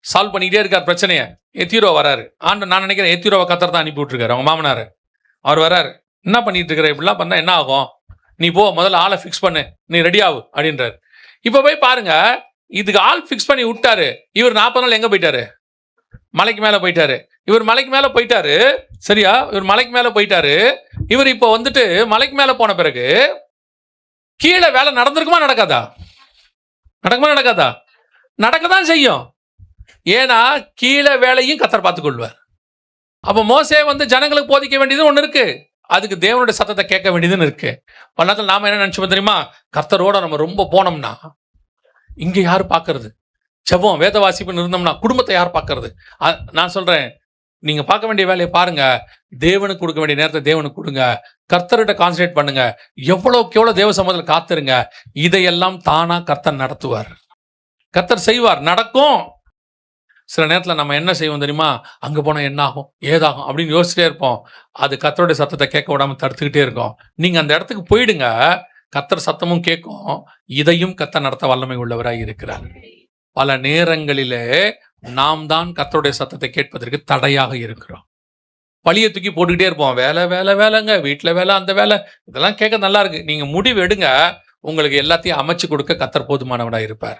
[SPEAKER 1] சால்வ் பண்ணிக்கிட்டே இருக்கார் பிரச்சனையை. எத்திரோ வராரு. நான் நினைக்கிறேன் எத்திரோவை கர்த்தர் தான் அனுப்பி விட்டுருக்காரு. அவங்க மாமனார் அவர் வராரு. என்ன பண்ணிட்டு இருக்கிற? இப்படிலாம் பண்ணா என்ன ஆகும்? நீ போ, முதல்ல ஆளை ஃபிக்ஸ் பண்ணு, நீ ரெடி ஆகு அப்படின்றாரு. இப்ப போய் பாருங்க, இதுக்கு ஆள் ஃபிக்ஸ் பண்ணி விட்டாரு. இவர் 40 நாள் எங்க போயிட்டாரு? மலைக்கு மேல போயிட்டாரு. இவர் மலைக்கு மேல போயிட்டாரு, சரியா? இவர் மலைக்கு மேல போயிட்டாரு. இவர் இப்போ வந்துட்டு மலைக்கு மேல போன பிறகு கீழே வேலை நடந்திருக்குமா நடக்காதா? நடக்குமா நடக்காதா? நடக்கதான் செய்யும். ஏன்னா கீழே வேலையும் கர்த்தர் பார்த்துக் கொள்வார். அப்ப மோசே வந்து ஜனங்களுக்கு போதிக்க வேண்டியது ஒண்ணு இருக்கு, அதுக்கு தேவனுடைய சத்தத்தை கேட்க வேண்டியதுன்னு இருக்கு. பல்லத்தில் நாம என்ன நினைச்சுப்போம் தெரியுமா? கர்த்தரோட நம்ம ரொம்ப போனோம்னா இங்க யாரு பாக்குறது? ஜெபம் வேத வாசிப்புன்னு இருந்தோம்னா குடும்பத்தை யார் பாக்குறது? நான் சொல்றேன், நீங்க பார்க்க வேண்டிய வேலையை பாருங்க. தேவனுக்கு கொடுக்க வேண்டிய நேரத்தை தேவனுக்கு கொடுங்க. கர்த்தர்கிட்ட கான்சன்ட்ரேட் பண்ணுங்க. எவ்வளவுக்கு எவ்வளவு தேவ சமூகத்தில் காத்துருங்க. இதையெல்லாம் தானா கர்த்தர் நடத்துவார். கர்த்தர் செய்வார், நடக்கும். சில நேரத்தில் நம்ம என்ன செய்வோம் தெரியுமா? அங்கே போனால் என்ன ஆகும், ஏதாகும் அப்படின்னு யோசிச்சுட்டே இருப்போம். அது கர்த்தருடைய சத்தத்தை கேட்க விடாம தடுத்துக்கிட்டே இருக்கோம். நீங்கள் அந்த இடத்துக்கு போயிடுங்க, கர்த்தர் சத்தமும் கேட்கும். இதையும் கர்த்தர் நடத்த வல்லமை உள்ளவராய் இருக்கிறார். பல நேரங்களிலே நாம் தான் கர்த்தருடைய சத்தத்தை கேட்பதற்கு தடையாக இருக்கிறோம். பழியை தூக்கி போட்டுக்கிட்டே இருப்போம். வேலை வேலை வேலைங்க, வீட்டில் வேலை, அந்த வேலை, இதெல்லாம் கேட்க நல்லா இருக்கு. நீங்கள் முடிவு எடுங்க, உங்களுக்கு எல்லாத்தையும் அமைச்சு கொடுக்க கர்த்தர் போதுமானவராக இருப்பார்.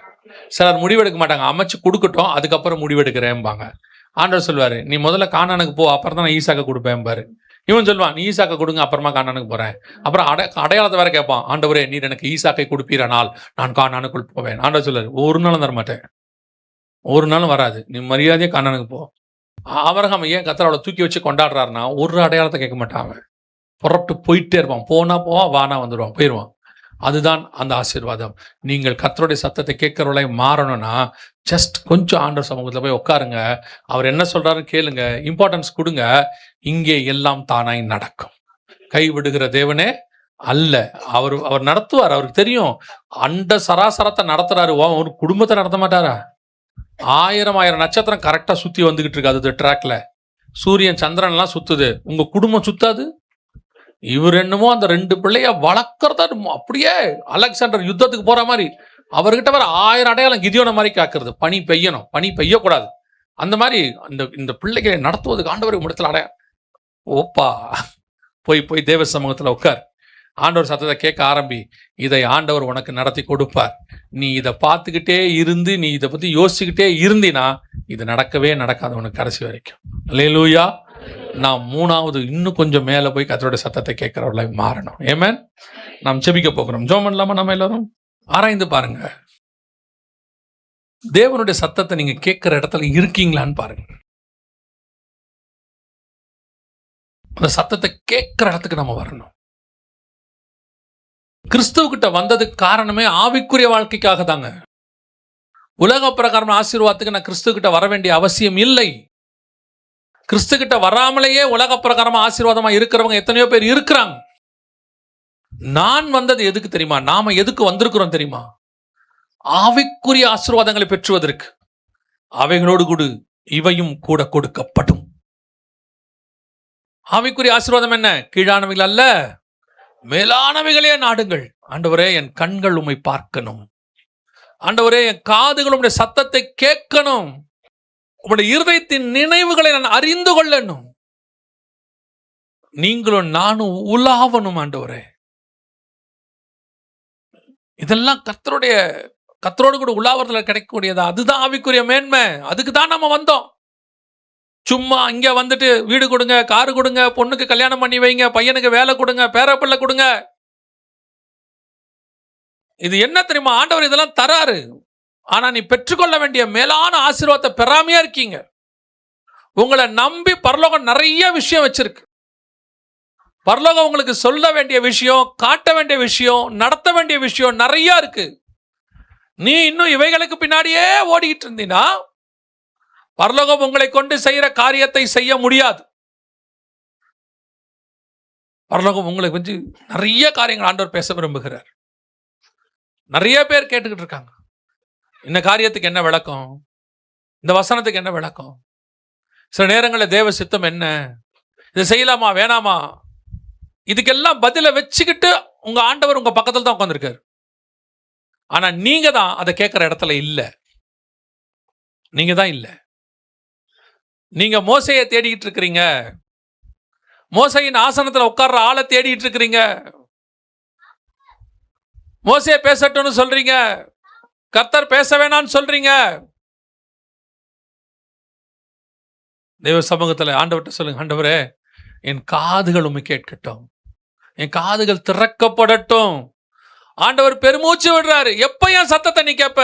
[SPEAKER 1] சிலர் முடிவெடுக்க மாட்டாங்க, அமைச்சு கொடுக்கட்டும் அதுக்கப்புறம் முடிவெடுக்கிறேன்பாங்க. ஆண்டவர் சொல்வாரு, நீ முதல்ல கானானுக்கு போ, அப்புறம் தான் நான் ஈசாக்க கொடுப்பேன் பாரு. இவன் சொல்லுவான், நீ ஈசாக்க கொடுங்க, அப்புறமா கானானுக்கு போறேன். அப்புறம் அடையாளத்தை வேற கேட்பான். ஆண்டவரே, நீர் எனக்கு ஈசாக்கை கொடுப்பீரானால் நான் கானானுக்குள் போவேன். ஆண்டவர் சொல்லுவாரு, ஒரு நாளும் தர மாட்டேன், ஒரு நாளும் வராது, நீ மரியாதையே கானானுக்கு போ. ஆபிரகாம் ஏன் கர்த்தர் அவளை தூக்கி வச்சு கொண்டாடுறாருன்னா, ஒரு அடையாளத்தை கேட்க மாட்டான். அவன் புறப்பட்டு போயிட்டே இருப்பான். போனா போவான், வானா வந்துடுவான், போயிடுவான். அதுதான் அந்த ஆசீர்வாதம். நீங்கள் கர்த்தருடைய சத்தத்தை கேட்கிறவளை மாறணும்னா ஜஸ்ட் கொஞ்சம் ஆண்டவர் சமூகத்தில் போய் உட்காருங்க. அவர் என்ன சொல்றாருன்னு கேளுங்க, இம்பார்ட்டன்ஸ் கொடுங்க. இங்கே எல்லாம் தானாய் நடக்கும். கைவிடுகிற தேவனே அல்ல. அவர் நடத்துவார். அவருக்கு தெரியும். அண்ட சராசரத்தை நடத்துறாரு. ஒரு குடும்பத்தை நடத்த மாட்டாரா? 1000 நட்சத்திரம் கரெக்டா சுத்தி வந்துகிட்டு இருக்கு. அது ட்ராக்ல சூரியன் சந்திரன் எல்லாம் சுத்துது. உங்க குடும்பம் சுத்தாது? இவர் என்னமோ அந்த 2 பிள்ளைய வளர்க்கறதா அப்படியே அலெக்சாண்டர் யுத்தத்துக்கு போற மாதிரி அவர்கிட்ட வர 1000 அடையாளம் கிதியோன மாதிரி காக்குறது. பனி பெய்யணும், பனி பெய்யக்கூடாது, அந்த மாதிரி இந்த பிள்ளைகளை நடத்துவதுக்கு ஆண்டவர் இடத்துல அடையா. ஓப்பா, போய் தேவ சமூகத்தில் உட்கார். ஆண்டவர் சத்தத்தை கேட்க ஆரம்பி. இதை ஆண்டவர் உனக்கு நடத்தி கொடுப்பார். நீ இதை பார்த்துக்கிட்டே இருந்து, நீ இதை பத்தி யோசிச்சுக்கிட்டே இருந்தினா இது நடக்கவே நடக்காது உனக்கு கடைசி வரைக்கும். அல்லேலூயா. நாம் 3வது இன்னும் கொஞ்சம் மேல போய் கர்த்தருடைய சத்தத்தை கேட்கிறவர்களாய் மாறணும். ஆமென். நாம் ஜெபிக்க போகிறோம். ஜெபம் பண்ணலாமா? நம்ம எல்லாரும் ஆராய்ந்து பாருங்க, தேவனுடைய சத்தத்தை நீங்க கேட்கிற இடத்துல இருக்கீங்களான்னு பாருங்க. அந்த சத்தத்தை கேட்கிற இடத்துக்கு நம்ம வரணும். கிறிஸ்துவகிட்ட வந்ததுக்கு காரணமே ஆவிக்குரிய வாழ்க்கைக்காக தாங்க. உலக பிரகாரம் ஆசீர்வாதத்துக்கு நான் கிறிஸ்துவகிட்ட வர வேண்டிய அவசியம் இல்லை. கிறிஸ்துகிட்ட வராமலேயே உலக பிரகாரமா ஆசீர்வாதமா இருக்கிறவங்க எத்தனையோ பேர் இருக்கிறாங்க. நான் வந்தது எதுக்கு தெரியுமா? நாம எதுக்கு வந்திருக்கிறோம் தெரியுமா? ஆவிக்குரிய ஆசீர்வாதங்களை பெற்றுவதற்கு. அவைகளோடு கூட இவையும் கூட கொடுக்கப்படும். ஆவிக்குரிய ஆசீர்வாதம் என்ன? கீழானவைகள் அல்ல, மேலானவைகளே நாடுங்கள். ஆண்டவரே, என் கண்கள் உம்மை பார்க்கணும். ஆண்டவரே, என் காதுகள் உம்முடைய சத்தத்தை கேட்கணும். உங்களுடைய இருதயத்தின் நினைவுகளை நான் அறிந்து கொள்ளணும். நீங்களும் நானும் உலாவணும். ஆண்டவரே, இதெல்லாம் கர்த்தரோடு கூட உலாவறதுல கிடைக்கக்கூடியதா? அதுதான் ஆவிக்குரிய மேன்மை. அதுக்கு தான் நம்ம வந்தோம். சும்மா இங்க வந்துட்டு வீடு கொடுங்க, காரு கொடுங்க, பொண்ணுக்கு கல்யாணம் பண்ணி வைங்க, பையனுக்கு வேலை கொடுங்க, பேரப்பிள்ளை கொடுங்க. இது என்ன தெரியுமா? ஆண்டவர் இதெல்லாம் தராரு. ஆனா நீ பெற்றுக்கொள்ள வேண்டிய மேலான ஆசீர்வாதத்தை பெறாமையா இருக்கீங்க. உங்களை நம்பி பரலோகம் நிறைய விஷயம் வச்சிருக்கு. பரலோகம் உங்களுக்கு சொல்ல வேண்டிய விஷயம், காட்ட வேண்டிய விஷயம், நடத்த வேண்டிய விஷயம் நிறைய இருக்கு. நீ இன்னும் இவைகளுக்கு பின்னாடியே ஓடிக்கிட்டு இருந்தீனா பரலோகம் உங்களை கொண்டு செய்யற காரியத்தை செய்ய முடியாது. பரலோகம் உங்களை வந்து நிறைய காரியங்கள் ஆண்டவர் பேச விரும்புகிறார். நிறைய பேர் கேட்டுக்கிட்டு இருக்காங்க. இந்த காரியத்துக்கு என்ன விளக்கம், இந்த வசனத்துக்கு என்ன விளக்கம்? சில நேரங்களில் தேவ சித்தம் என்ன, இதை செய்யலாமா வேணாமா, இதுக்கெல்லாம் பதில வச்சுக்கிட்டு உங்க ஆண்டவர் உங்க பக்கத்துல தான் உட்கார்ந்திருக்காரு. ஆனா நீங்க தான் அதை கேட்கிற இடத்துல இல்ல. நீங்க தான் இல்ல. நீங்க மோசையை தேடிட்டு இருக்கிறீங்க, மோசையின் ஆசனத்துல உட்கார்ற ஆளை தேடிட்டு இருக்கிறீங்க. மோசையை பேசட்டும்னு சொல்றீங்க, கர்த்தர் பேச வேணாம்னு சொல்றீங்க. தேவ சமூகத்துல ஆண்டவர்கிட்ட சொல்லுங்க, ஆண்டவரே என் காதுகள் உம்மை கேட்கட்டும், என் காதுகள் திறக்கப்படட்டும். ஆண்டவர் பெருமூச்சு விடுறாரு. எப்ப என் சத்தத்தை நீ கேட்ப?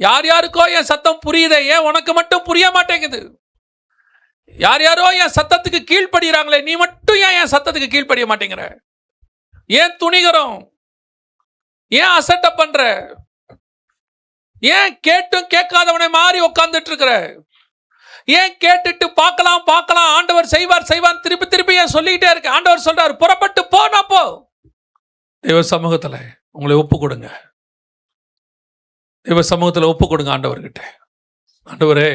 [SPEAKER 1] யார் யாருக்கோ என் சத்தம் புரியுதே, ஏன் உனக்கு மட்டும் புரிய மாட்டேங்குது? யார் யாரோ என் சத்தத்துக்கு கீழ்ப்படுகிறாங்களே, நீ மட்டும் ஏன் என் சத்தத்துக்கு கீழ்ப்படிய மாட்டேங்கிற? ஏன் துணிகரம்? ஏன் அசட்டை பண்ற? ஏன் கேட்டும் கேட்காதவனை மாறி உட்கார்ந்துட்டு இருக்கிற? ஏன் கேட்டுட்டு பார்க்கலாம் பார்க்கலாம் ஆண்டவர் செய்வார் செய்வார் திருப்பி திருப்பி ஏன் சொல்லிக்கிட்டே இருக்க? ஆண்டவர் சொல்றாரு, புறப்பட்டு போனா போ. தேவ சமூகத்துல உங்களை ஒப்பு கொடுங்க. தேவ சமூகத்துல ஒப்பு கொடுங்க ஆண்டவர்கிட்ட. ஆண்டவரே,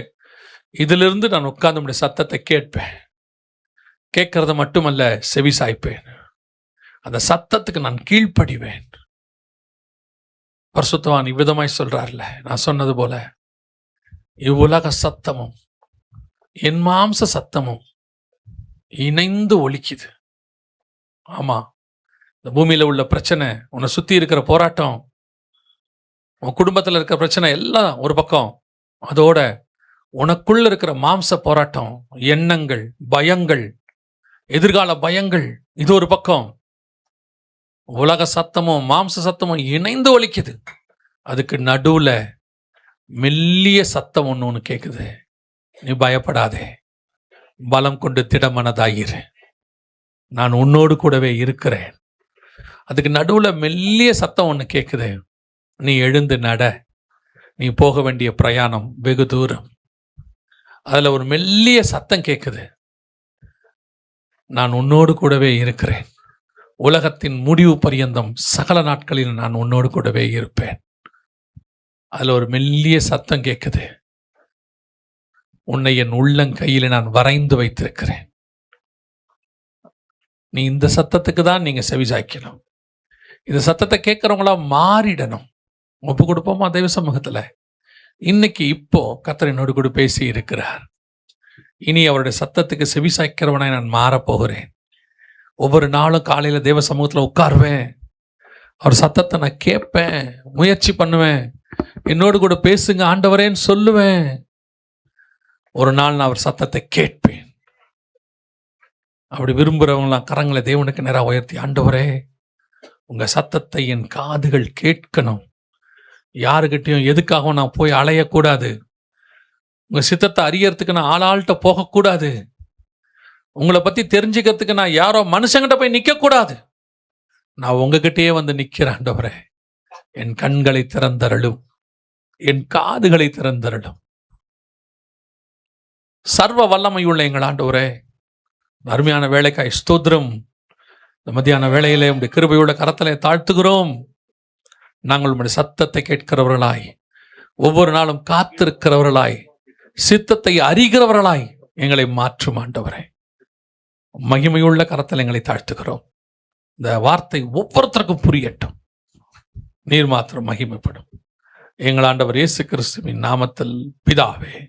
[SPEAKER 1] இதிலிருந்து நான் உட்கார்ந்து உடைய சத்தத்தை கேட்பேன். கேட்கறது மட்டுமல்ல, செவி சாய்ப்பேன். அந்த சத்தத்துக்கு நான் கீழ்ப்படிவேன். பரிசுத்தவான் இவ்விதமாய் சொல்றார்ல, நான் சொன்னது போல இவ்வுலக சத்தமும் என் மாம்ச சத்தமும் இணைந்து ஒலிக்குது. ஆமா, இந்த பூமியில உள்ள பிரச்சனை, உன்னை சுத்தி இருக்கிற போராட்டம், உன் குடும்பத்தில் இருக்கிற பிரச்சனை எல்லாம் ஒரு பக்கம், அதோட உனக்குள்ள இருக்கிற மாம்ச போராட்டம், எண்ணங்கள், பயங்கள், எதிர்கால பயங்கள், இது ஒரு பக்கம். உலக சத்தமும் மாம்ச சத்தமும் இணைந்து ஒலிக்குது. அதுக்கு நடுவுல மெல்லிய சத்தம் ஒன்று கேட்குது. நீ பயப்படாதே, பலம் கொண்டு திடமனதாயிரு, நான் உன்னோடு கூடவே இருக்கிறேன். அதுக்கு நடுவுல மெல்லிய சத்தம் ஒன்று கேட்குது. நீ எழுந்து நட, நீ போக வேண்டிய பிரயாணம் வெகு தூரம். அதுல ஒரு மெல்லிய சத்தம் கேட்குது, நான் உன்னோடு கூடவே இருக்கிறேன். உலகத்தின் முடிவு பரியந்தம் சகல நாட்களில் நான் உன்னோடு கூடவே இருப்பேன். அதுல ஒரு மெல்லிய சத்தம் கேட்குது, உன்னை என் உள்ளங்கையில நான் வரைந்து வைத்திருக்கிறேன். நீ இந்த சத்தத்துக்கு தான் நீங்க செவிசாய்க்கணும். இந்த சத்தத்தை கேட்கிறவங்களா மாறிடணும். ஒப்பு கொடுப்போமா தெய்வ சமூகத்துல? இன்னைக்கு இப்போ கர்த்தர் என்னோடு கூட பேசி இருக்கிறார். இனி அவருடைய சத்தத்துக்கு செவிசாய்க்கிறவனாய் நான் மாறப்போகிறேன். ஒவ்வொரு நாளும் காலையில தேவ சமூகத்துல உட்காருவேன், அவர் சத்தத்தை நான் கேட்பேன், முயற்சி பண்ணுவேன். என்னோடு கூட பேசுங்க ஆண்டவரேன்னு சொல்லுவேன். ஒரு நாள் நான் அவர் சத்தத்தை கேட்பேன். அப்படி விரும்புகிறவங்களாம் கரங்களை தேவனுக்கு நேராக உயர்த்தி, ஆண்டவரே உங்க சத்தத்தை என் காதுகள் கேட்கணும். யாருக்கிட்டையும் எதுக்காகவும் நான் போய் அலையக்கூடாது. உங்க சித்தத்தை அறியறதுக்கு நான் ஆளாள்கிட்ட போகக்கூடாது. உங்களை பத்தி தெரிஞ்சுக்கிறதுக்கு நான் யாரோ மனுஷங்கிட்ட போய் நிற்க கூடாது. நான் உங்ககிட்டயே வந்து நிற்கிறேன். ஆண்டவரே, என் கண்களை திறந்தருளும், என் காதுகளை திறந்தருளும். சர்வ வல்லமையுள்ள எங்கள் ஆண்டவரே, அருமையான வேலைக்காய் ஸ்தோத்திரம். இந்த மத்தியான வேளையிலே உடைய கிருபையுள்ள கரத்திலே தாழ்த்துகிறோம். நாங்கள் உங்களுடைய சத்தத்தை கேட்கிறவர்களாய், ஒவ்வொரு நாளும் காத்திருக்கிறவர்களாய், சித்தத்தை அறிகிறவர்களாய் எங்களை மாற்றும் ஆண்டவரே. மகிமையுள்ள கரத்தில் எங்களை தாழ்த்துகிறோம். இந்த வார்த்தை ஒவ்வொருத்தருக்கும் புரியட்டும். நீர் மாத்திரம் மகிமைப்படும். எங்கள் ஆண்டவர் இயேசு கிறிஸ்துவின் நாமத்தில் பிதாவே.